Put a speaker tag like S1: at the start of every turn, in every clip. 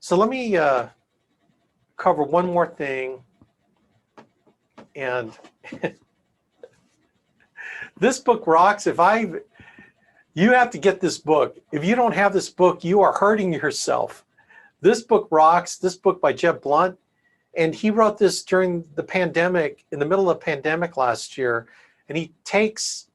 S1: So let me cover one more thing. And this book rocks. You have to get this book. If you don't have this book, you are hurting yourself. This book rocks. This book by Jeb Blunt. And he wrote this during the pandemic, in the middle of the pandemic last year. And he takes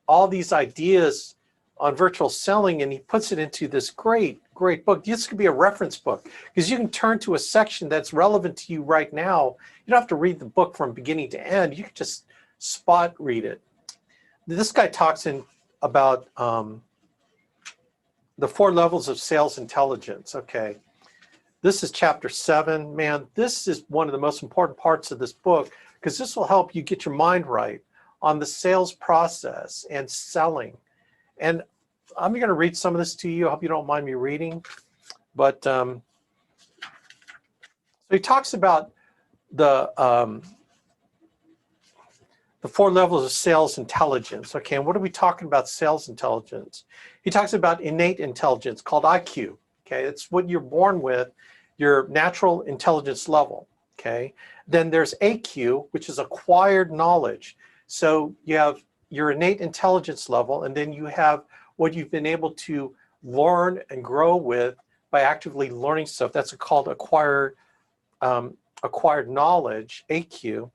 S1: all these ideas on virtual selling and he puts it into this great book. This could be a reference book because you can turn to a section that's relevant to you right now. You don't have to read the book from beginning to end. You can just spot read it. This guy talks about the 4 levels of sales intelligence. Okay, this is chapter 7. Man, this is one of the most important parts of this book because this will help you get your mind right on the sales process and selling. And I'm going to read some of this to you. I hope you don't mind me reading. But so he talks about the 4 levels of sales intelligence. Okay, and what are we talking about sales intelligence? He talks about innate intelligence called IQ. Okay, it's what you're born with, your natural intelligence level. Okay, then there's AQ, which is acquired knowledge. So you have your innate intelligence level, and then you have what you've been able to learn and grow with by actively learning stuff. That's called acquired knowledge, AQ.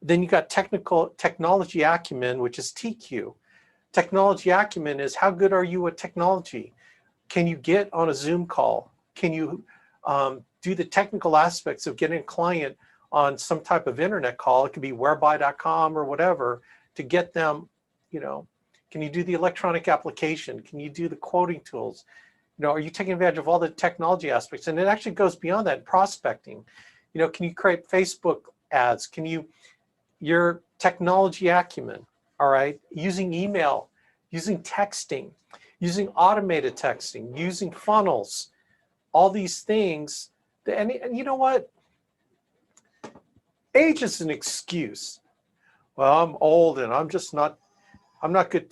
S1: Then you got technology acumen, which is TQ. Technology acumen is how good are you at technology? Can you get on a Zoom call? Can you do the technical aspects of getting a client on some type of internet call? It could be whereby.com or whatever, to get them, you know, can you do the electronic application? Can you do the quoting tools? You know, are you taking advantage of all the technology aspects? And it actually goes beyond that, prospecting. You know, can you create Facebook ads? Can you, your technology acumen, all right? Using email, using texting, using automated texting, using funnels, all these things. And you know what? Age is an excuse. Well, I'm old and I'm not good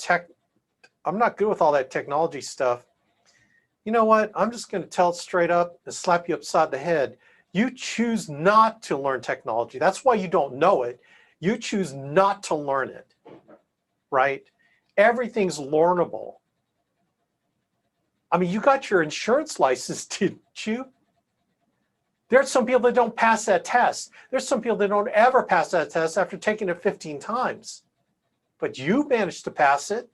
S1: with all that technology stuff. You know what? I'm just going to tell it straight up and slap you upside the head. You choose not to learn technology. That's why you don't know it. You choose not to learn it, right? Everything's learnable. I mean, you got your insurance license, didn't you? There's some people that don't pass that test. There's some people that don't ever pass that test after taking it 15 times. But you managed to pass it.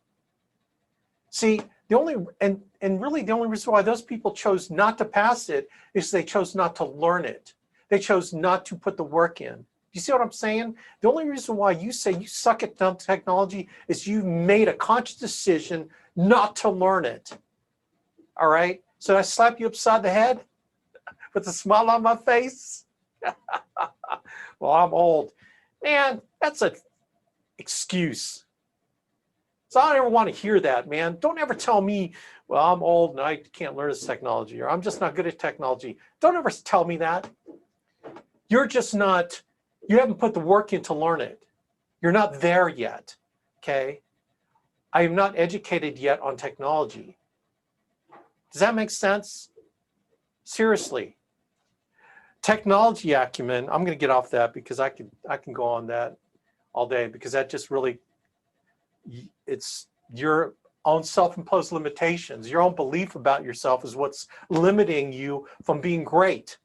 S1: See, the only, and really the only reason why those people chose not to pass it is they chose not to learn it. They chose not to put the work in. You see what I'm saying? The only reason why you say you suck at technology is you made a conscious decision not to learn it. All right? So I slap you upside the head with a smile on my face? Well, I'm old. Man, that's an excuse. So I don't ever want to hear that, man. Don't ever tell me, well, I'm old and I can't learn this technology, or I'm just not good at technology. Don't ever tell me that. You're just not, you haven't put the work in to learn it. You're not there yet, okay? I am not educated yet on technology. Does that make sense? Seriously. Technology acumen, I'm going to get off that because I can go on that all day, because that just really, it's your own self-imposed limitations. Your own belief about yourself is what's limiting you from being great.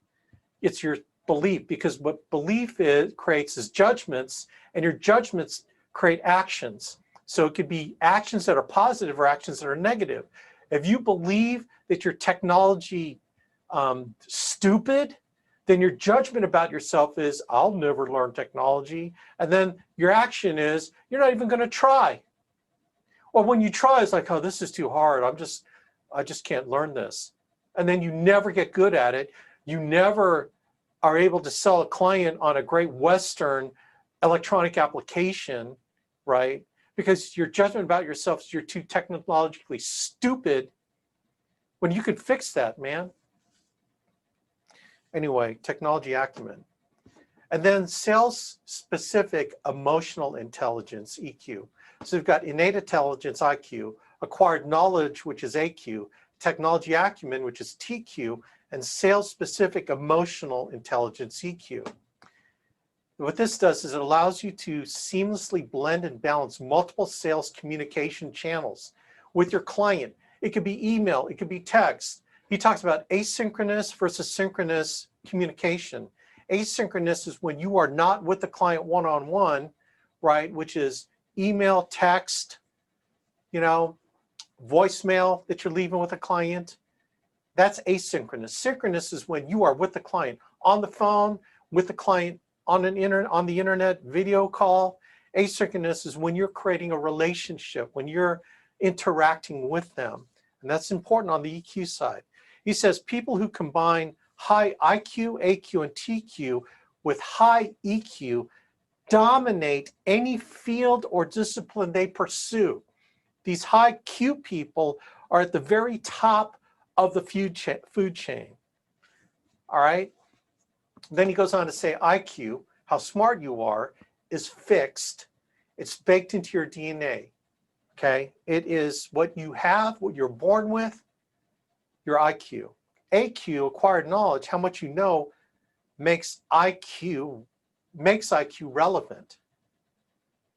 S1: It's your belief, because what belief creates is judgments, and your judgments create actions. So it could be actions that are positive or actions that are negative. If you believe that you're technology stupid, then your judgment about yourself is, I'll never learn technology. And then your action is, you're not even going to try. Or when you try, it's like, oh, this is too hard. I just can't learn this. And then you never get good at it. You never are able to sell a client on a great Western electronic application, right? Because your judgment about yourself is you're too technologically stupid, when you could fix that, man. Anyway, technology acumen. And then sales-specific emotional intelligence, EQ. So we've got innate intelligence, IQ, acquired knowledge, which is AQ, technology acumen, which is TQ, and sales-specific emotional intelligence, EQ. What this does is it allows you to seamlessly blend and balance multiple sales communication channels with your client. It could be email, it could be text. He talks about asynchronous versus synchronous communication. Asynchronous is when you are not with the client one-on-one, right? Which is email, text, you know, voicemail that you're leaving with a client. That's asynchronous. Synchronous is when you are with the client on the phone, with the client on the internet, video call. Asynchronous is when you're creating a relationship, when you're interacting with them. And that's important on the EQ side. He says people who combine high IQ, AQ, and TQ with high EQ dominate any field or discipline they pursue. These high Q people are at the very top of the food chain. All right? Then he goes on to say IQ, how smart you are, is fixed. It's baked into your DNA. Okay? It is what you have, what you're born with, your IQ. AQ, acquired knowledge, how much you know, makes IQ relevant.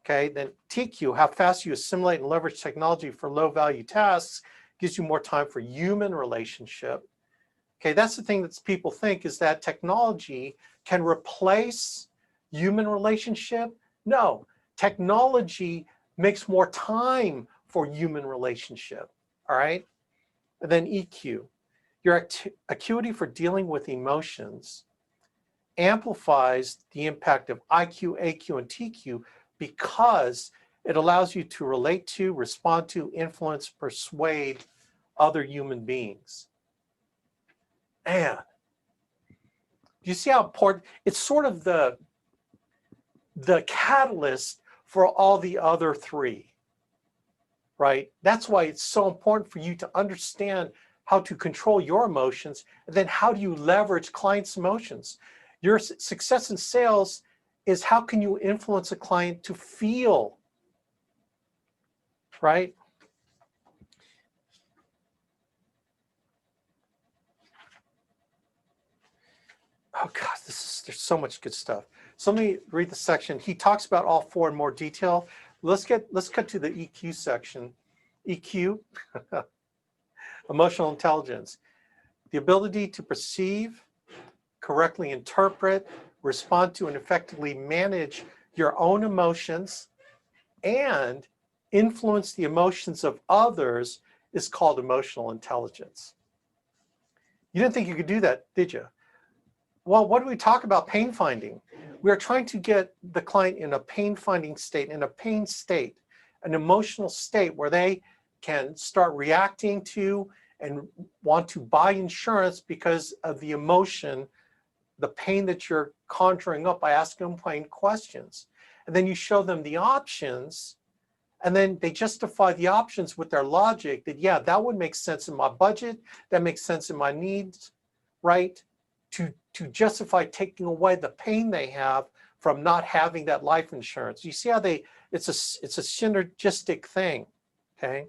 S1: Okay, then TQ, how fast you assimilate and leverage technology for low value tasks, gives you more time for human relationship. Okay, that's the thing that people think, is that technology can replace human relationship. No, technology makes more time for human relationship, all right? And then EQ, your acuity for dealing with emotions amplifies the impact of IQ, AQ, and TQ because it allows you to relate to, respond to, influence, persuade other human beings. Man, do you see how important? It's sort of the catalyst for all the other three, right? That's why it's so important for you to understand how to control your emotions, and then how do you leverage clients' emotions. Your success in sales is how can you influence a client to feel, right? Oh God, there's so much good stuff. So let me read the section. He talks about all four in more detail. Let's cut to the EQ section. EQ, emotional intelligence, the ability to perceive, correctly interpret, respond to, and effectively manage your own emotions and influence the emotions of others is called emotional intelligence. You didn't think you could do that, did you? Well, what do we talk about pain finding? We are trying to get the client in a pain finding state, in a pain state, an emotional state where they can start reacting to and want to buy insurance because of the emotion, the pain that you're conjuring up by asking them plain questions. And then you show them the options, and then they justify the options with their logic that, yeah, that would make sense in my budget, that makes sense in my needs, right? To justify taking away the pain they have from not having that life insurance. You see how it's a synergistic thing, okay?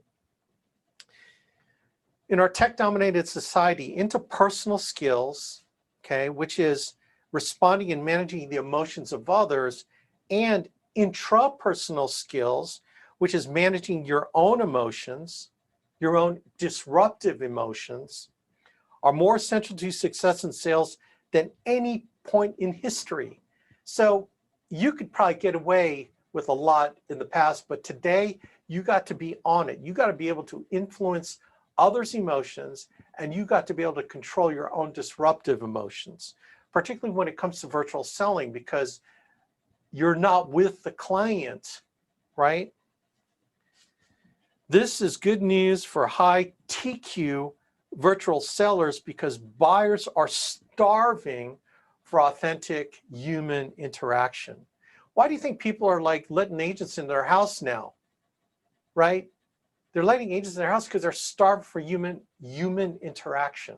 S1: In our tech-dominated society, interpersonal skills, okay, which is responding and managing the emotions of others, and intrapersonal skills, which is managing your own emotions, your own disruptive emotions, are more essential to success in sales than any point in history. So you could probably get away with a lot in the past, but today you got to be on it. You got to be able to influence others' emotions, and you got to be able to control your own disruptive emotions, particularly when it comes to virtual selling, because you're not with the client, right? This is good news for high TQ virtual sellers because buyers are starving for authentic human interaction. Why do you think people are like letting agents in their house now, right? They're letting agents in their house because they're starved for human interaction.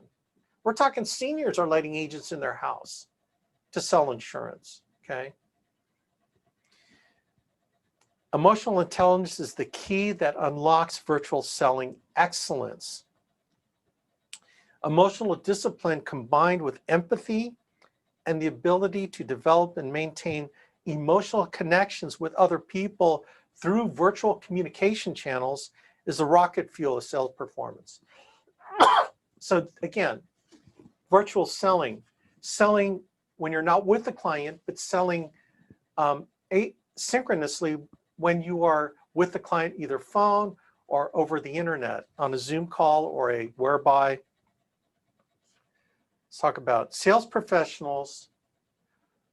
S1: We're talking seniors are letting agents in their house to sell insurance, okay? Emotional intelligence is the key that unlocks virtual selling excellence. Emotional discipline combined with empathy and the ability to develop and maintain emotional connections with other people through virtual communication channels is the rocket fuel of sales performance. So again, virtual selling, selling when you're not with the client, but selling asynchronously when you are with the client, either phone or over the internet on a Zoom call or a whereby. Let's talk about sales professionals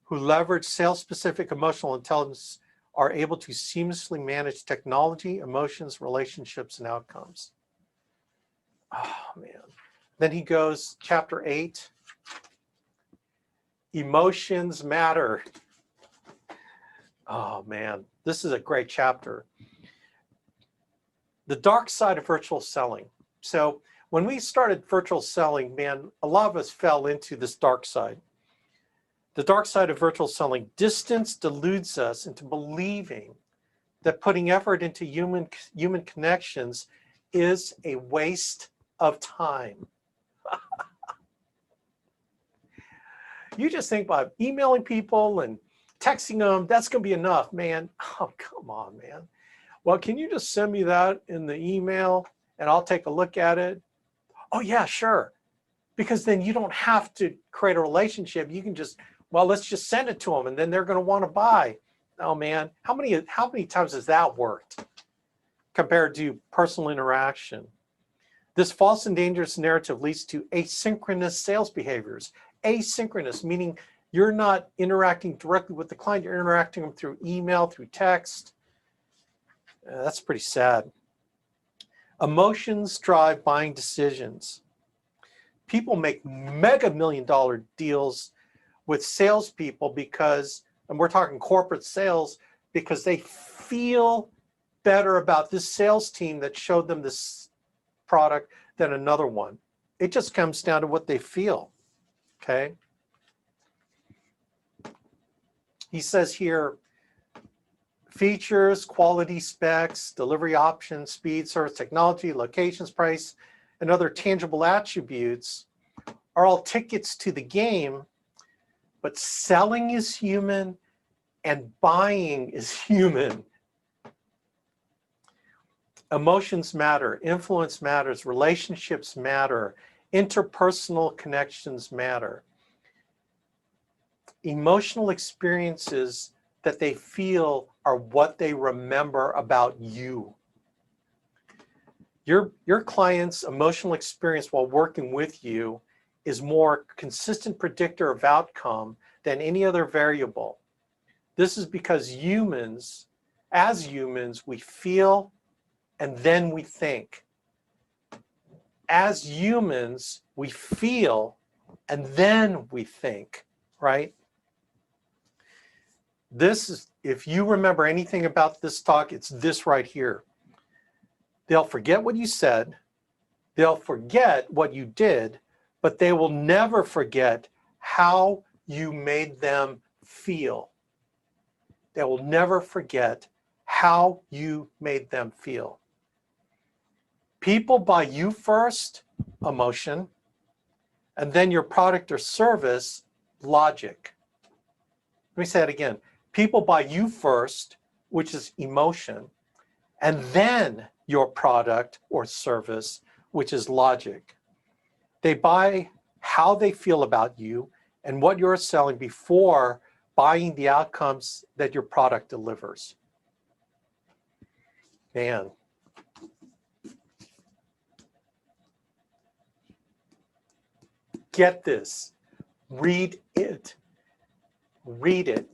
S1: who leverage sales-specific emotional intelligence are able to seamlessly manage technology, emotions, relationships, and outcomes. Oh, man. Then he goes, chapter 8, emotions matter. Oh, man, this is a great chapter. The dark side of virtual selling. So when we started virtual selling, man, a lot of us fell into this dark side. The dark side of virtual selling. Distance deludes us into believing that putting effort into human connections is a waste of time. You just think about emailing people and texting them, that's going to be enough, man. Oh, come on, man. Well, can you just send me that in the email and I'll take a look at it? Oh, yeah, sure. Because then you don't have to create a relationship. You can just, well, let's just send it to them and then they're going to want to buy. Oh, man, how many times has that worked compared to personal interaction? This false and dangerous narrative leads to asynchronous sales behaviors. Asynchronous, meaning you're not interacting directly with the client, you're interacting with them through email, through text. That's pretty sad. Emotions drive buying decisions. People make mega million-dollar deals with salespeople because, and we're talking corporate sales, because they feel better about this sales team that showed them this product than another one. It just comes down to what they feel, okay? He says here, features, quality specs, delivery options, speed, service technology, locations, price, and other tangible attributes are all tickets to the game, but selling is human and buying is human. Emotions matter, influence matters, relationships matter, interpersonal connections matter. Emotional experiences that they feel are what they remember about you. Your client's emotional experience while working with you is more consistent predictor of outcome than any other variable. This is because humans, as humans, we feel and then we think. As humans, we feel and then we think, right? This is, if you remember anything about this talk, it's this right here. They'll forget what you said, they'll forget what you did, but they will never forget how you made them feel. They will never forget how you made them feel. People buy you first, emotion, and then your product or service, logic. Let me say it again. People buy you first, which is emotion, and then your product or service, which is logic. They buy how they feel about you and what you're selling before buying the outcomes that your product delivers. Man. Get this. Read it. Read it.